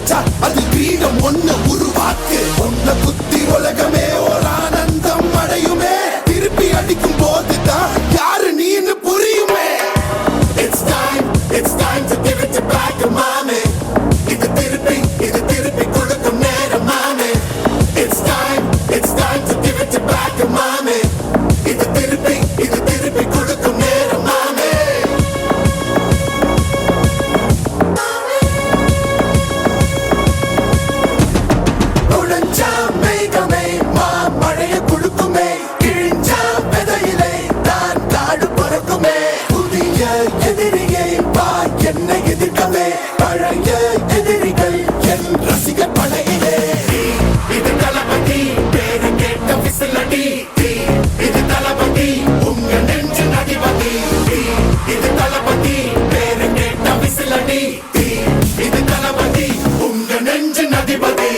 கிடைச்சா அது கிரீடம் ஒண்ணு உருவாக்கு. ஒன்ன குத்தி உலகமே ஒரு ஆனந்தம் அடையுமே. திருப்பி அடிக்கும் போதுதான் யாரு நீன்னு புரியுமே. It's time to give it back to mommy. இது திருப்பி கொடுக்கும் நேரம் மாமே. It's time to give it back to mommy. இது திருப்பி கொடுக்கும் நேரம் மாமே. உடைஞ்சா மேகமே மழைய கொடுக்குமே. கிழிஞ்சா விதையிலே தான் காடு பறக்குமே. புதிய எதிரியை வா என்னை எதிர்க்கவே. பழைய எதிரிகள் என் ரசிகர் படையிலே. இது தளபதி பேரு கேட்ட விசிலடி. இது தளபதி உங்க நெஞ்சு அதிபதி. இது தளபதி பேரு கேட்ட விசிலடி. இது தளபதி உங்க நெஞ்சு அதிபதி.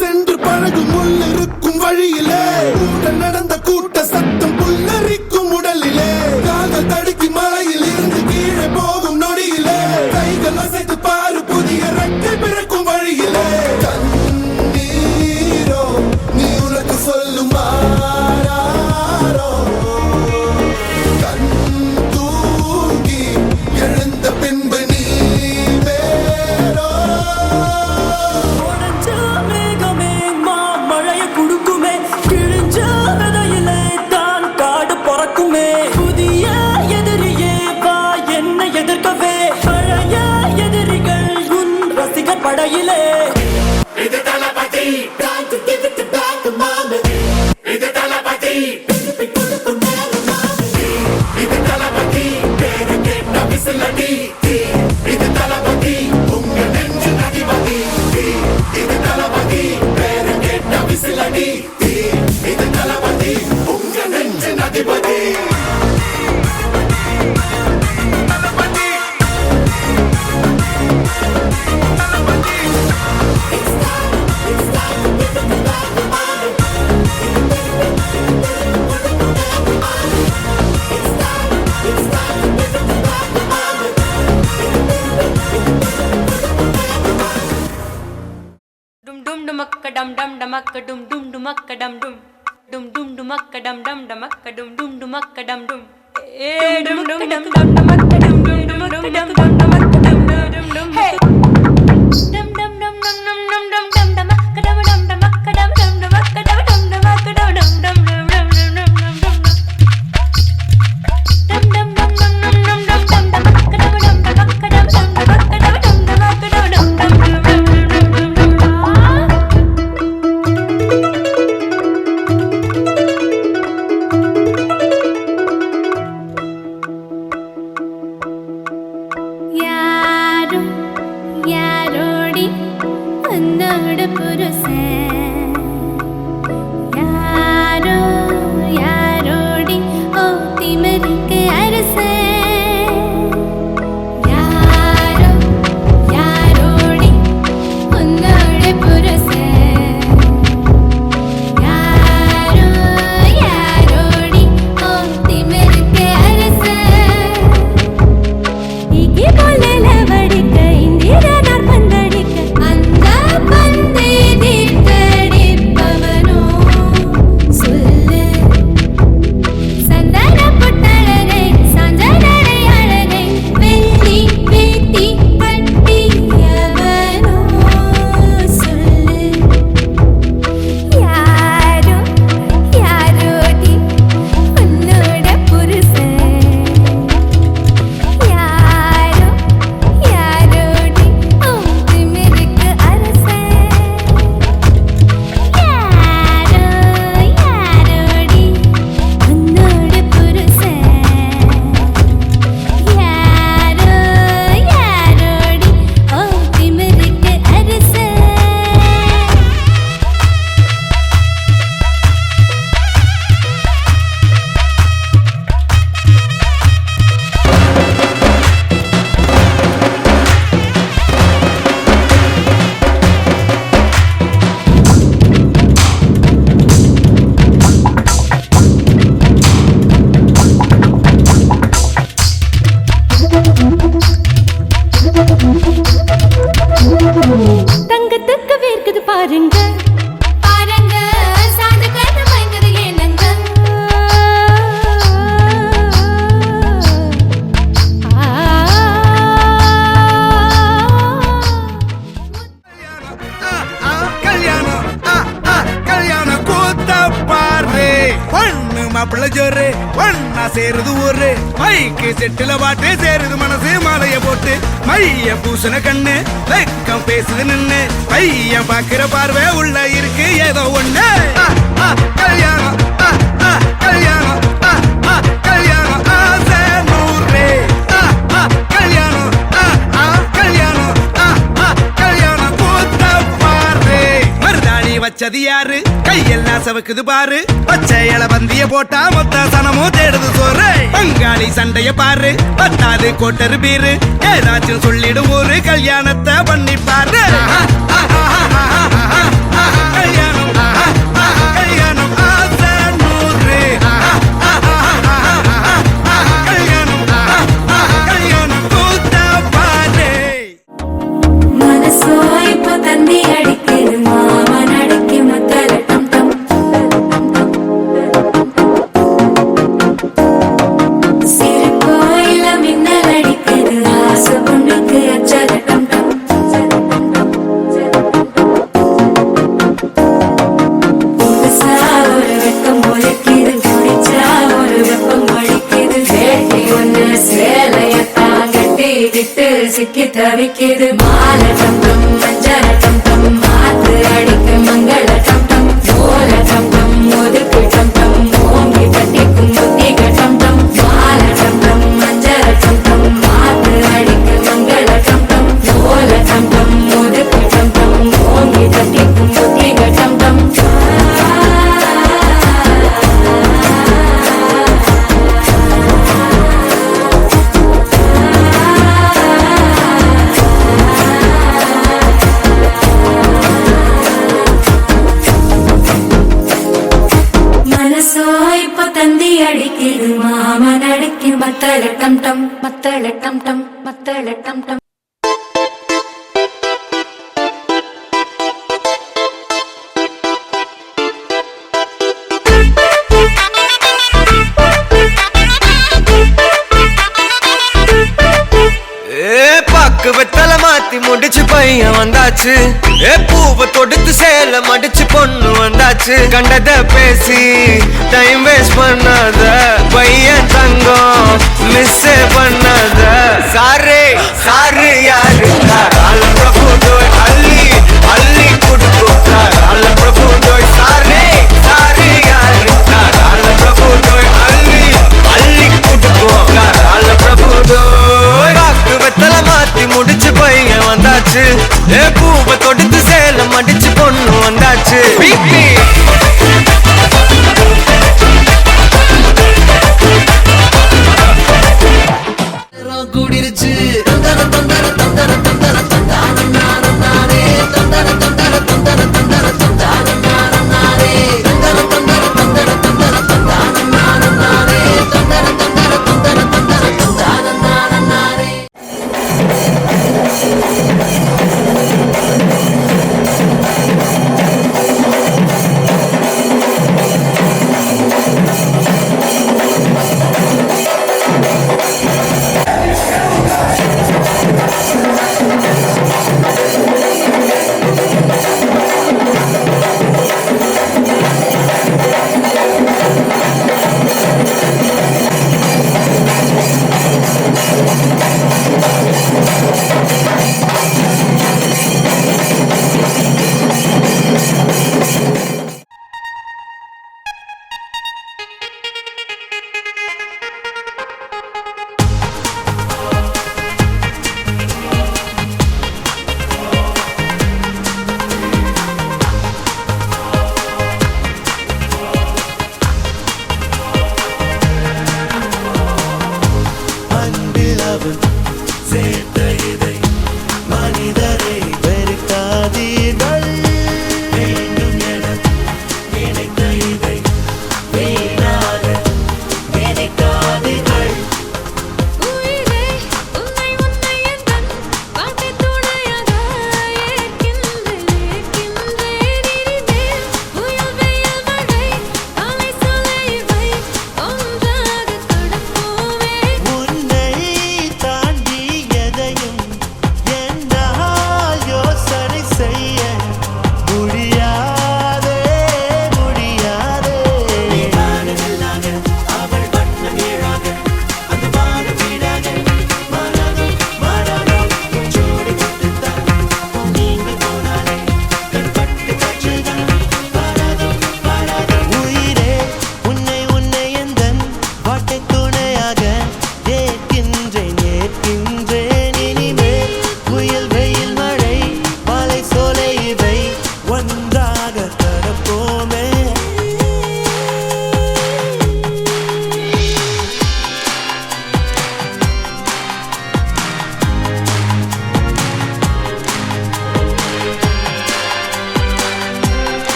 சென்று பழகும் முள்ளிருக்கும் வழியிலே. உடன் நடந்த கூட்ட சத்தம் புல்லரிக்கும் உடலிலே. காதல் தடுக்கி மலையில் இருந்து கீழே போகும் நொடியிலே. கைகள் அசைத்து பாரு புதிய ரெக்கை பிறக்கும் வழியிலே. கண்ணீரோ நீ உனக்கு சொல்லும் மாறாரோ. கண் தூங்கி எழுந்த பின்பு நீ வேறோ. படையிலே இது தளபதி time to give it back to mommy. இது தளபதி திருப்பி கொடுக்கும் நேரம் மாமே. இது தளபதி பேரு கேட்ட விசிலடி. இது தளபதி உங்க நெஞ்சு அதிபதி. இது தளபதி பேரு கேட்ட விசிலடி. இது தளபதி உங்க நெஞ்சு அதிபதி. dum dum damakka dum dum dumakka dum dum dum dum dumakka dum dum damakka dum dum dumakka dum dum dum dum dum damakka dum dum dumakka dum dum damakka dum dum dum hey dum dum dum dum dum dum dum dum damakka dum dum damakka dum dum damakka dum dum damakka dum dum dum dum dum dum dum dum dum dum dum dum dum dum damakka dum dum damakka dum dum damakka dum dum damakka dum dum dum बोले लवड़ी कहीं तेरा नार पंदड़ी का अंधा बंदे பாருங்க பாருங்க சாது கண்ணு பயங்கர ஏனங்க கல்யாணம் கூத்த பாரு பொண்ணு மாப்பிள்ள ஜோரு ஒன்னா சேருது ஊரு மைக்கு செட்டுல பாட்டு சேருது மனசு மாலைய போட்டு மைய பூசண கண்ணு வெக்கம் பேசுது நின்னு பையன் பாக்குற பார்வை உள்ள இருக்கு ஏதோ ஒண்ணு கல்யாணம் கல்யாணம் கல்யாணம் ஆசை நூறு கல்யாணம் கல்யாணம் கல்யாணம் கூத்த பாரு மருதாணி வச்சது யாரு கையெல்லாம் சவக்குது பாரு பச்சை இல பந்திய போட்டா மொத்த சனமும் தேடுது சோறு பங்காளி சண்டைய பாரு பத்தாது கோட்டரு பீரு ஏதாச்சும் சொல்லிடும் ஒரு கல்யாணத்தை பண்ணி பாரு கல்யாணம் கல்யாணம் ஆசை நூறு கல்யாணம் கல்யாணம் கூத்த பாரு மனசோ இப்போ தண்ணி அடிக்குது மாமன் அடிக்கு மத்தல டம் டம் சிறு கோயில மின்னல் அடிக்குது ஆசை பொண்ணுக்கு அச்சல டம் டம் புதுசா ஒரு வெக்கம் ஒழிக்குது குடிச்சா ஒரு வெப்பம் ஒழிக்குது வேட்டி ஒண்ணு சேலையத்தான் கட்டி விட்டு சிக்கி தவிக்குது மாலை டம் டம் மஞ்சள டம் டம் மாத்து அடிக்கு மங்கள டம் டம் ஓல டம் டம் ஒதுக்கு டம் டம் ஓங்கி கட்டிக்கும் புத்திக டம் டம் மாலை டம் டம் மஞ்சள டம் டம் மாத்து அடிக்கு மங்கள டம் டம் ஓல டம் டம் ஒதுக்கு டம் டம் ஓங்கி கட்டிக்கும் புத்திக டம் டம் மனசோ இப்போ தந்தி அடிக்குது மாமன் அடிக்கு மத்தள டம் டம் மத்தள டம் டம் மத்தள டம் டம் பாக்கு வெத்தல மாத்தி முடிச்சு பையன் வந்தாச்சு பூவை தொடுத்து சேல மடிச்சு பொண்ணு வந்தாச்சு கண்டத பேசி டைம் வேஸ்ட் பண்ணாத பையன் தங்கம் மிஸ் பண்ணாத சாரு சாரு யாரு கால பிரபு தோய் அள்ளி அள்ளி குடுக்கு கால பிரபு தோய் சாரு சாரு யாரு கால பிரபு தோய் அள்ளி அள்ளி குடுக்கு கால பிரபு தோய் பாக்கு வெத்தல மாத்தி முடிச்சு பையன் வந்தாச்சு பூவை தொடுத்து சேல மடிச்சு பொண்ணு வந்தாச்சு கூடிருச்சு தந்தர தந்தர தந்தர தந்தர தந்தான நானே தந்தர தந்தர தந்தர தந்தர தந்தான நானே தந்தர தந்தர தந்தர தந்தர தந்தான நானே தந்தர தந்தர தந்தர தந்தர தந்தான நானே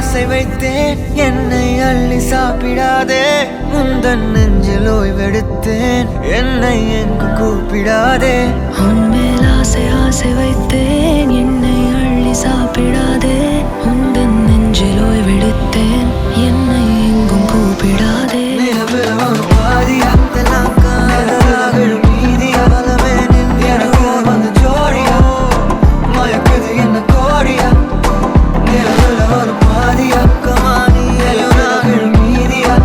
ஆசை வைத்தேன் என்னை அள்ளி சாப்பிடாதே உந்தன் நெஞ்சில் ஓய்வெடுத்தேன் என்னை எங்கு கூப்பிடாதே உன்மேல் ஆசை ஆசை வைத்தேன் என்னை அள்ளி சாப்பிடாதே உந்தன் நெஞ்சில் ஓய்வெடுத்தேன் என்னை எங்கும் கூப்பிடாதே நிலவில் ஒரு பாதியா மீதியா எனக்கு வந்து ஜோடியா மயக்குது என்ன கோடியா நிலவில் ஒரு பாதியா கமானியல் மீதியா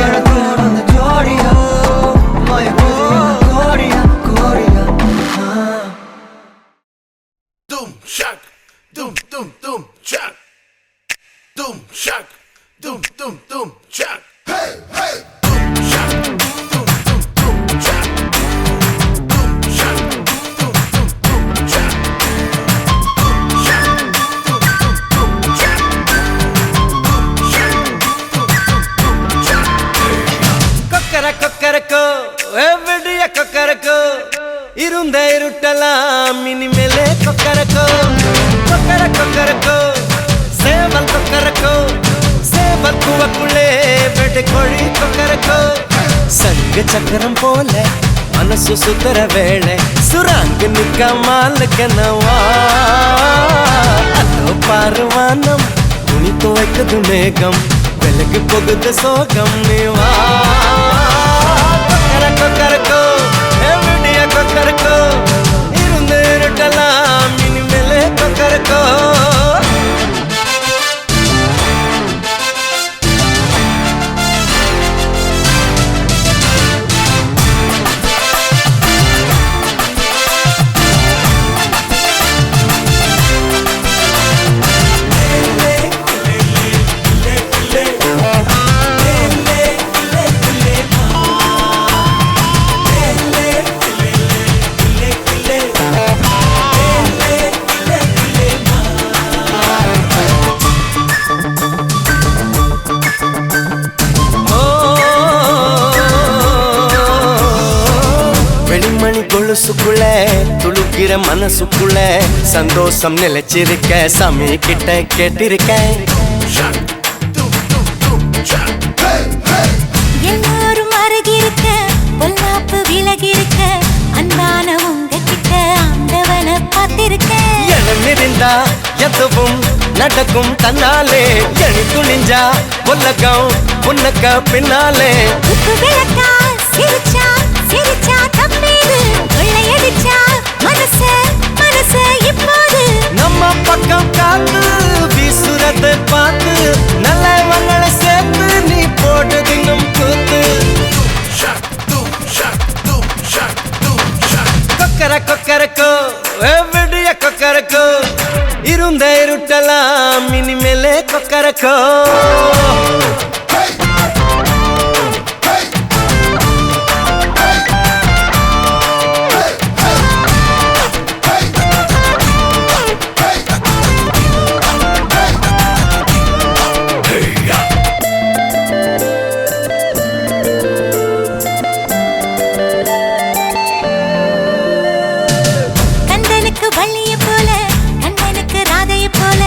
எனக்கு வந்து ஜோடியா மயக்குது என்ன கோடியா கோடியா Doom shock, doom doom doom shock, doom shock, doom doom doom shock. Hey hey, doom shock, doom doom doom shock, doom shock, doom doom doom shock, doom shock, doom doom doom shock, doom shock, doom doom doom shock. கொக்கர Kokkarakko எவ்வடிய Kokkarakko இருந்த இருட்டலாம் இனிமேலே கொக்கரக்கோ கொக்கர கொக்கரக்கோ சேவல் கொக்கரக்கோ சேவல் கூவக்குள்ளே வெட்டு கோழி கொக்கரக்கோ சங்கு சக்கரம் போல மனசு சுத்தர வேளை சுராங்கு நிக்காமலுக்கனவா அதோ பாருவானம் துணி துவைக்குது மேகம் வெளுக்கு போகுது சோகம் நீவா கொக்கர கொக்கரக்கோ எவ்வடிய கொக்கரக்கோ இருந்து இருட்டலாம் இனிமேலே கொக்கரக்கோ வெளிமணி கொலுசுக்குள்ள துளுக்கிற மனசுக்குள்ள சந்தோஷம் நிலைச்சிருக்க சாமி கிட்ட கேட்டிருக்கேன் Shock, doom doom doom shock. Hey hey. எல்லாரும் அருகிருக்க பொல்லாப்பு விலகிருக்க அன்பான உங்ககிட்ட ஆண்டவன பார்த்திருக்கேன் எழுந்திருந்தா எதுவும் நடக்கும் தன்னாலே எழி துணிஞ்சா உலகம் உனக்க பின்னாலே உப்பு விளக்கா சிரிச்சா சிரிச்சா தப்பேது கொள்ளையடிச்சா மனச மனச இப்போது நம்ம பக்கம் காத்து வீசுறத பார்த்து நல்லவங்களை சேர்த்து நீ போட்டு தின்னும் கூத்து Shock, doom shock, doom shock, doom shock. கொக்கர Kokkarakko எவ்வடிய Kokkarakko இருந்த இருட்டலாம் இனிமேலே கொக்கரக்கோ Hey, hey, கந்தனுக்கு வள்ளிய போல கண்ணனுக்கு ராதைய போல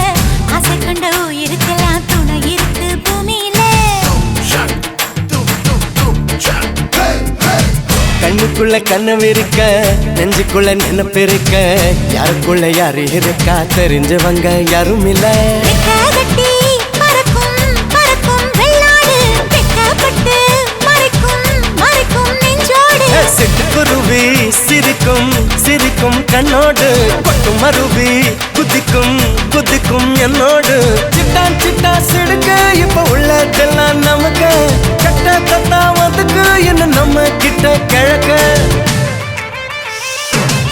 ஆசை கொண்ட உயிருக்கெல்லாம் துணை இருக்கு பூமியில shock, doom doom doom shock. Hey hey. கண்ணுக்குள்ள கனவு இருக்க நெஞ்சுக்குள்ள நினைப்பு இருக்க யாருக்குள்ள யாரு இருக்கா தெரிஞ்சவங்க யாரும் இல்ல வெட்ககட்டி பறக்கும் பறக்கும் வெள்ளாடு வெட்கப்பட்டு மறைக்கும் மறைக்கும் நெஞ்சோடு சிட்டுக்குருவி சிரிக்கும் சிரிக்கும் கண்ணோடு கொட்டு மருவி குதிக்கும் குதிக்கும் என்னோடு சிட்டான் சிட்டா சிடுக்க இப்ப உள்ளதெல்லாம் நமக்கு கட்ட தத்தா வந்துக்கு என்ன நம்ம கிட்ட கிழக்க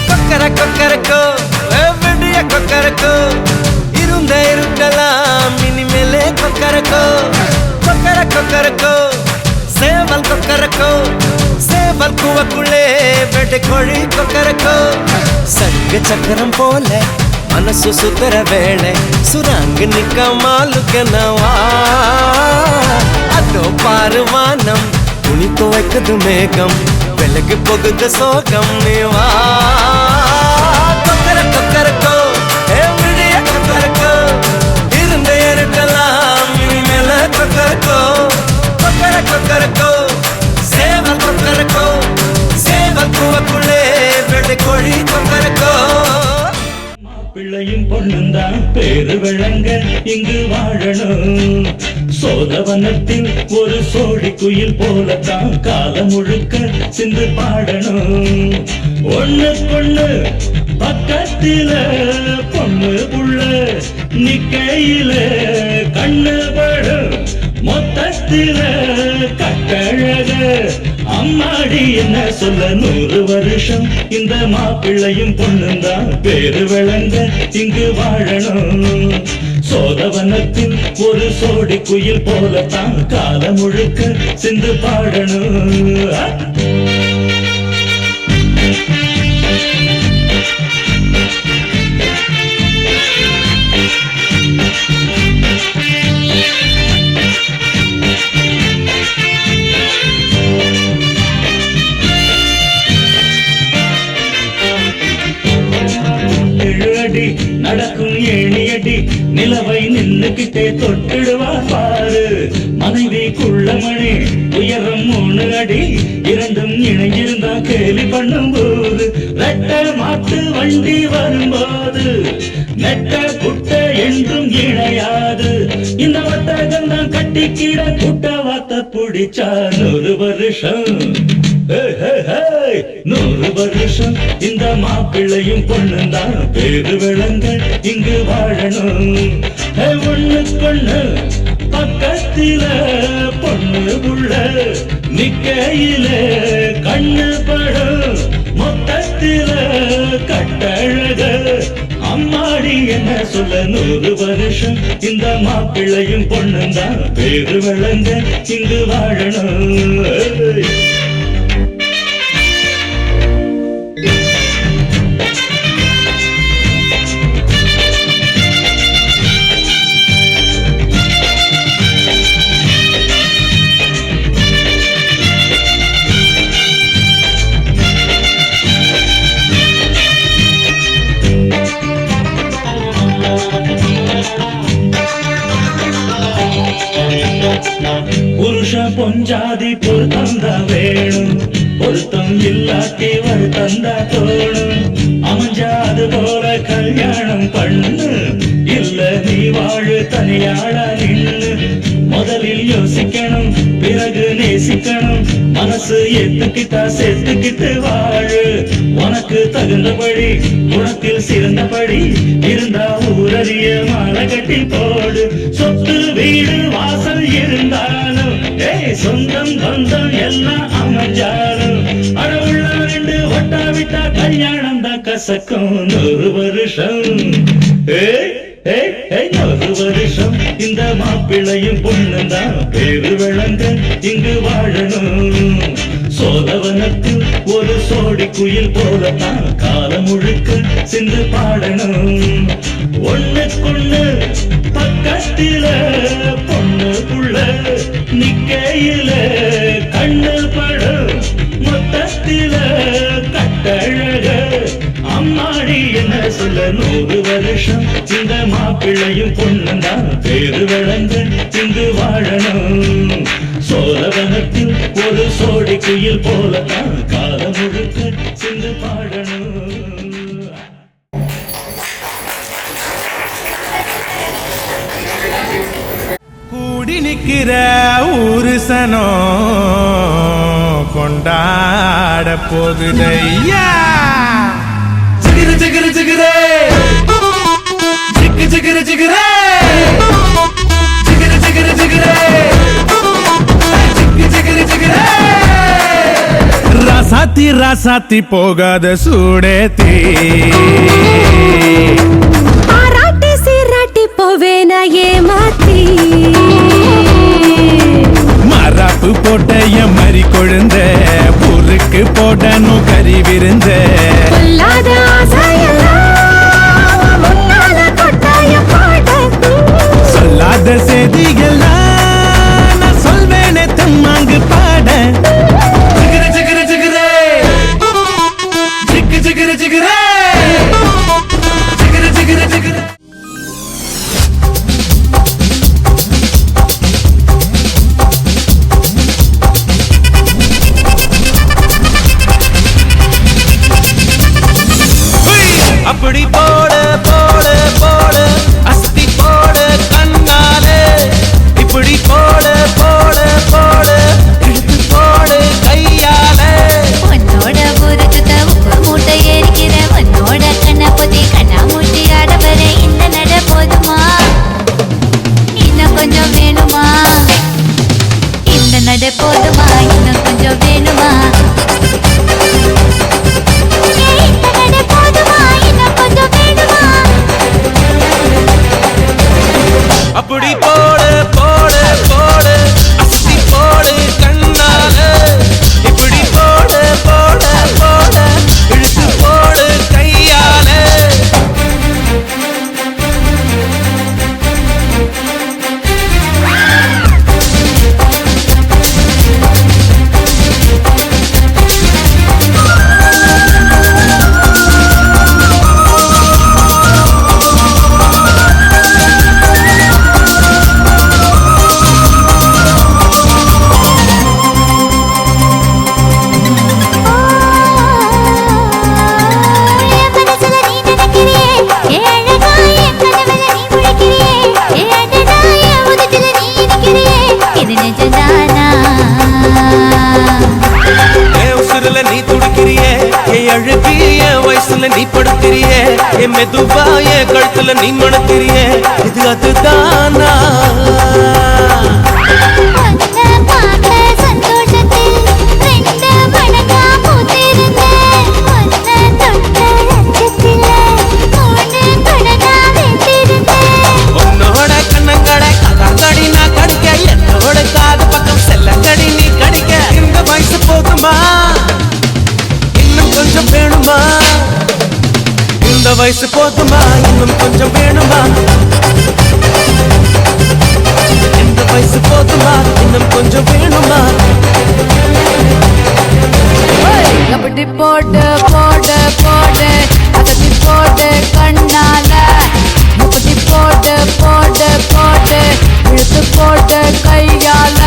கொக்கர கொக்கரக்கோ எவ்வடிய கொக்கரக்கோ இருந்த இருட்டலாம் இனிமேலே கொக்கரக்கோ கொக்கர கொக்கரக்கோ சேவல் கொக்கரக்கோ சேவல் கூவக்குள்ளே வெட்டு கோழி கொக்கரக்கோ சங்கு சக்கரம் போல மனசு சுத்தர வேளை சுராங்கு நிக்காமலுக்கனவா அதோ பாருவானம் துணி துவைக்குது மேகம் வெளுக்கு போகுது சோகம் நீவா கொக்கர கொக்கரக்கோ எவ்வடிய கொக்கரக்கோ இருந்த இருட்டலாம் பிள்ளையும் பொண்ணுந்தான் பேரு விளங்க இங்கு வாழணும். சோதவனத்தில் ஒரு சோடி குயில் போலத்தான் காலம் முழுக்க சிந்து பாடணும். ஒண்ணுக்கொண்ணு பக்கத்தில பொண்ணு புள்ள நிக்கையில கண்ணு படும் மொத்தத்தில கட்டழக அம்மாடி என்ன சொல்ல 100 வருஷம் இந்த மாப்பிள்ளையும் பொண்ணுந்தான் பேரு விளங்க இங்கு வாழணும். சோதவனத்தில் ஒரு சோடி குயில் போலத்தான் காலம் முழுக்க சிந்து பாடணும். நடக்கும் ஏணியடி நிலவை நின்னுகிட்டே தொட்டிடுவா பாரு. மனைவி குள்ளமணி உயரம் 3 அடி இரண்டும் இணைஞ்சிருந்தா கேலி பண்ணும் போது ரெட்ட மாட்டு வண்டி வரும்போது நெட்ட குட்ட என்றும் இணையாது. இந்த வட்டகம் தான் கட்டிக்கிட குட்ட வாத்த பிடிச்சா 100 வருஷம் 100 வருஷம் இந்த மாப்பிள்ளையும் பொண்ணுந்தான் பேரு விளங்க இங்கு வாழணும். ஒண்ணுக்கொண்ணு பக்கத்தில பொண்ணு புள்ள நிக்கையில கண்ணு படும் மொத்தத்தில கட்டழக அம்மாடி என்ன சொல்ல 100 வருஷம் இந்த மாப்பிள்ளையும் பொண்ணுந்தான் பேரு விளங்க இங்கு வாழணும். புருஷ பொஞ்சாதி பொருத்தந்தா வேணும். பொருத்தம் இல்லாட்டி வருத்தந்தா தோணும். அமைஞ்சாது போல கல்யாணம் பண்ணு இல்ல நீ வாழு தனியாளா நின்னு. முதலில் யோசிக்கணும் பிறகு நேசிக்கணும். மனசு ஏத்துக்கிட்டா சேர்த்துக்கிட்டு வாழு. உனக்கு தகுந்தபடி குணத்தில் சிறந்தபடி இருந்தா ஊரறிய மாலை கட்டி போடு. சொத்து வீடு வாசல் இருந்தாலும் சொந்தம் பந்தம் எல்லாம் அமைஞ்சாலும் அழவுள்ள 2 ஒட்டா விட்டா கல்யாணம் தான் கசக்கும். 100 வருஷம் 100 வருஷம் இந்த மாப்பிள்ளையும் பொண்ணுந்தான் பேரு விளங்க இங்கு வாழணும். சோதவனத்தில் ஒரு சோடி குயில் போலத்தான் காலம் முழுக்க சிந்து பாடணும். ஒண்ணுக்கொண்ணு பக்கத்தில பொண்ணு புள்ள நிக்கையில கண்ணு படும் மொத்தத்தில கட்டழக அம்மாடி என்ன சொல்ல 100 வருஷம் இந்த மாப்பிள்ளையும் பொண்ணுந்தான் பேரு விளங்க இங்கு வாழணும். சோழவனத்தில் ஒரு சோடி குயில் போலத்தான் காலம் முழுக்க சிந்து பாடணும். கூடி நிக்கிற ஊரு சனோ கொண்டாட போகுதையா. ஜிகிரு ஜிகிரு ஜிகிரே ஜிகு ஜிகிரு ஜிகிரே ஜிகிரு ஜிகிரு ஜிகிரே ஜிகு ஜிகிரு ஜிகிரே. ராசாத்தி ராசாத்தி போகாத சூடேத்தி ஆராட்டி சீராட்டி போவேன ஏமாத்தி. மராப்பு போட்ட எம்மறி கொழுந்த புருக்கு போடணும் கறி விருந்த. கொல்லாத ஆசையெல்லாம் முன்னால கொட்டாய பாட. சொல்லாத செய்திகள்லாம் நான் சொல்வேனே தம்மாங்கு பாட. ஜிகிரு ஜிகிரு ஜிகிரே ஜிகு ஜிகிரு ஜிகிரே ஜிகிரு ஜிகிரு என் மெதுவா என் கழுத்துல நீ மணக்கிறியே இது அதுதானா உன்னை பார்த்த சந்தோஷத்தில் ரெண்டு மடங்கா பூத்திருந்தேன். உன்னை தொட்ட லட்சத்தில மூணு மடங்கா வெந்திருந்தேன். உன்னோட கண்ணங்கடை கதாங்கடி நான் கடிக்க என்னோட காது பக்கம் செல்லங்கடி நீ கடிக்க இந்த வயசு போதுமா இன்னும் கொஞ்சம் வேணுமா இந்த வயசு போதுமா இன்னும் கொஞ்சம் வேணுமா இந்த வயசு போதுமா இன்னும் கொஞ்சம் வேணுமா அப்படி போட்டு போட்டு போட்டு அகத்தி போட்டு கண்ணால முப்பத்தி போட்டு போட்டு போட்டு இழுத்து போட்டு கையால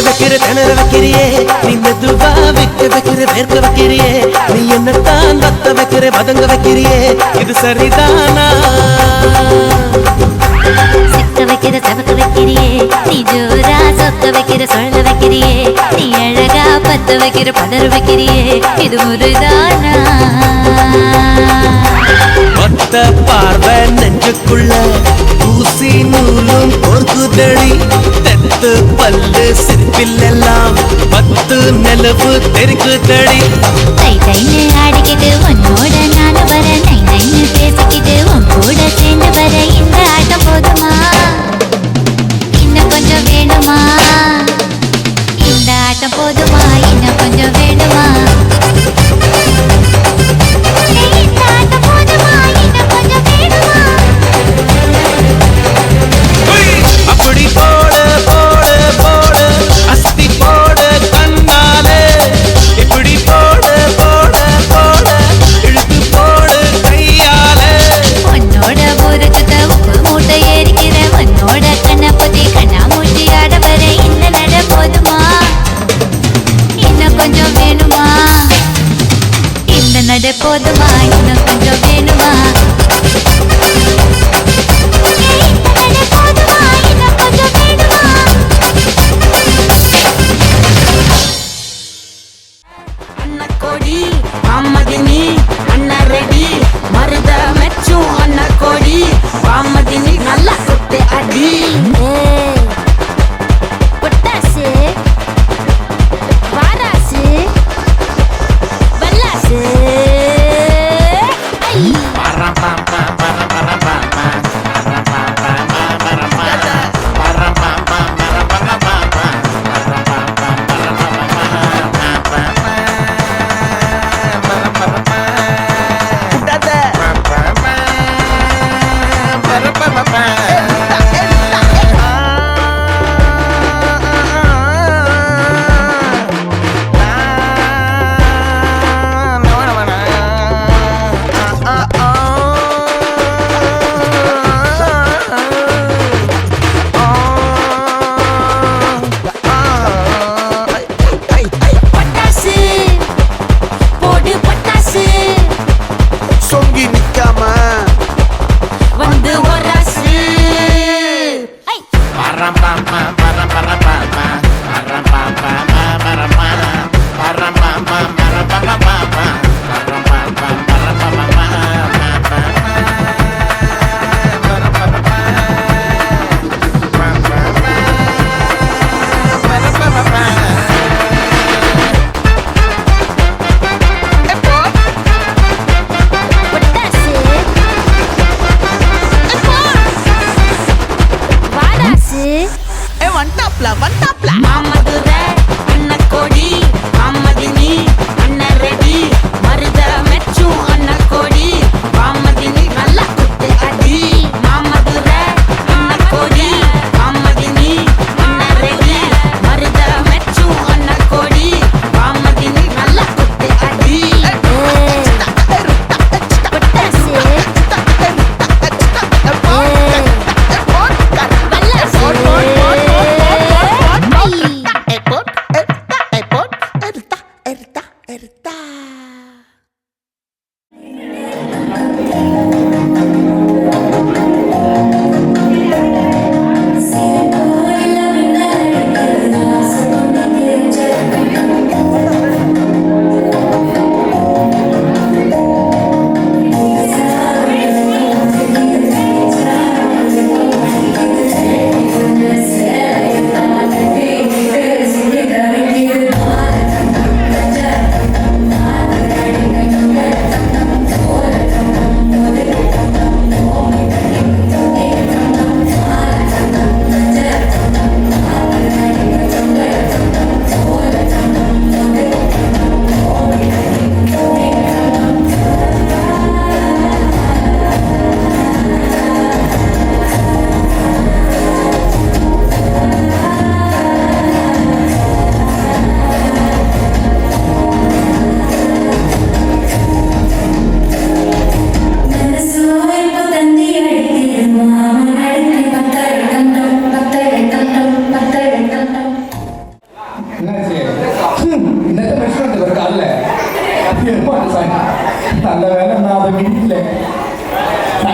வைக்கிற திணற வைக்கிறியே நீ மெதுவா வைக்கிற வேர்க்க வைக்கிறியே நீ என்னத்தான் வத்த வைக்கிற வதங்க வைக்கிறியே இது சரிதானா சிக்க வைக்கிற சபக்க வைக்கிறியே நீ ஜோரா சொக்க வைக்கிற சொல்ல வைக்கிறியே நீ அழகா பத்த வைக்கிற பதற வைக்கிறியே இது முருதானா ஒத்த பார்வை நெஞ்சுக்குள்ள ஊசி நூலும் பொறுக்குதடி தெத்து பல்லு சிற்பிலெல்லாம் பத்து நிலவு தெருக்குதடி தை தைன்னு ஆடிக்கிட்டு உன்னோட நானும் வர நை நைன்னு பேசிக்கிட்டு உன் கூட சேர்ந்து வர இந்த ஆட்டம் போதுமா இன்னும் கொஞ்சம் வேணுமா இந்த ஆட்டம் போதுமா இன்னும் கொஞ்சம் வேணுமா இந்த ஆட்டம் போதுமா இன்னும் கொஞ்சம் வேணுமா அப்படி போடு போடு போடு அஸ்தி போடு கண்ணாலே இப்படி போடு போடு போடு இழுத்து போடு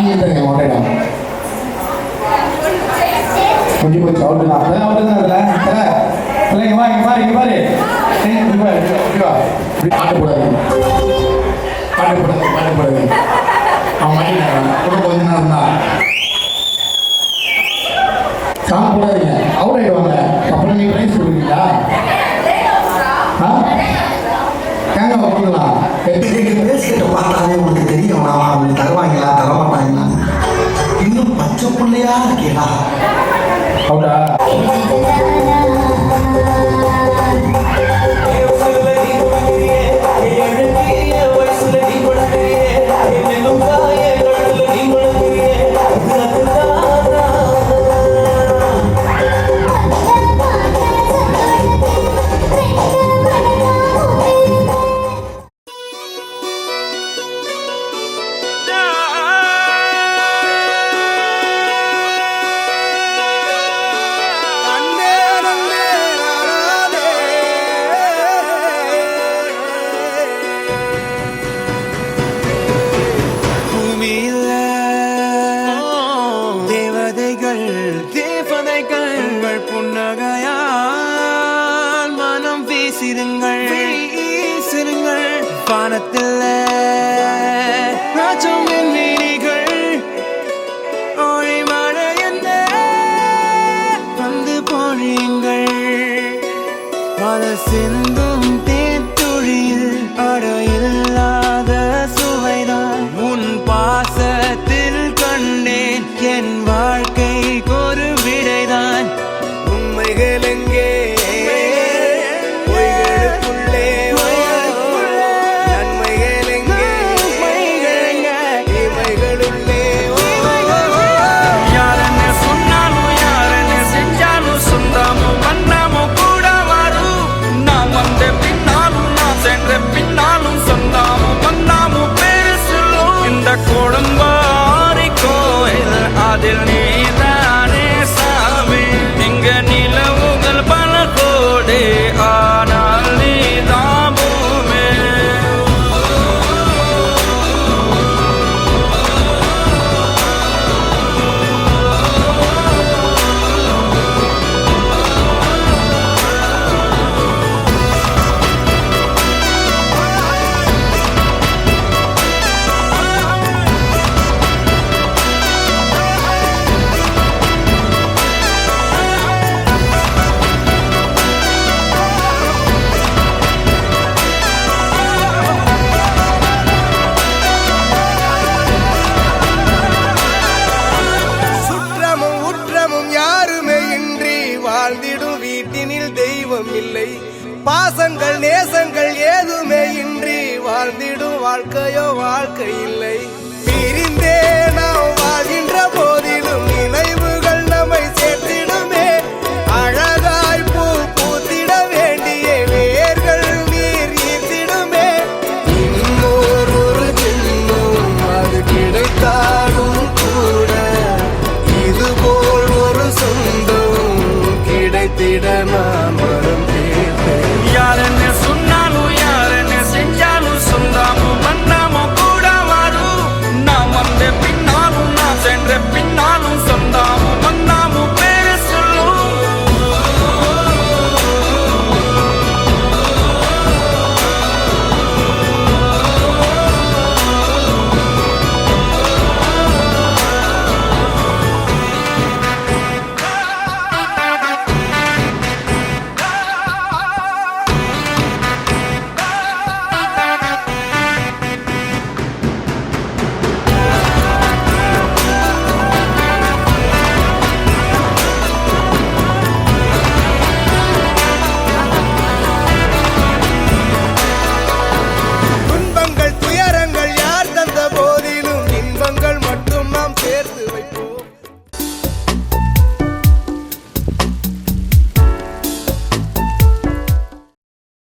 வாங்கிட்டேங்க உடனே கொஞ்சம் கொஞ்சம் அவுட்டு தான் அதான் அவுட்டு தான் அதில் இங்கே பாரு இங்கே பாரு இங்கே பாரு இங்கே வா பாட்டு போடாதீங்க பாட்டு போடாதீங்க அவன் மாட்டினாங்க கூட கொஞ்ச நேரம் தான் சாங் போடாதீங்க அவுட் ஆகிடுவாங்க அப்புறம் நீங்கள் ப்ரைஸ் கொடுக்குறீங்களா கேங்க கொடுக்கலாம் பேசிட்டு பார்த்தாலே உங்களுக்கு தெரியும் அவங்க தருவாங்களா தரமாட்டாங்களா இன்னும் பச்சை பிள்ளையா இருக்கீங்களா அவுட்டா புன்னகையால் மனம் வீசிருங்கள் வானத்தில் ராஜம் மீனிகள் ஒளி மழை என்ன வந்து பொழியுங்கள் பல சிந்தும் தேத்துழியில் அடையில்லாத சுவைதான் உன் பாசத்தில் கண்டேன் என் வாழ்க்கைக்கு ஒரு விடைதான் உண்மைகள் எங்கே பொய்களுக்குள்ளே நன்மைகள் எங்கே இமைகளுள்ளே யாரென்ன சொன்னாலும் யாரென்ன செஞ்சாலும் சொந்தமும் வண்ணமும் கூட வரும் நான் வந்த பின்னாலும் நான் சென்ற பின்னாலும் சொந்தமும் வண்ணமும் பேரு சொல்லும் இந்த குடும்பாரி கோயில் அதில் நீதானே சாமி இங்க நிலவுகள் பல கோடி ஆனால் நீதான் பூமி சுற்றமும் உற்றமும் யாருமே இன்றி வாழ்ந்திடும் வீட்டினில் தெய்வம் இல்லை பாசங்கள் நேசங்கள் ஏதுமே இன்றி வாழ்ந்திடும் வாழ்க்கையோ வாழ்க்கை இல்லை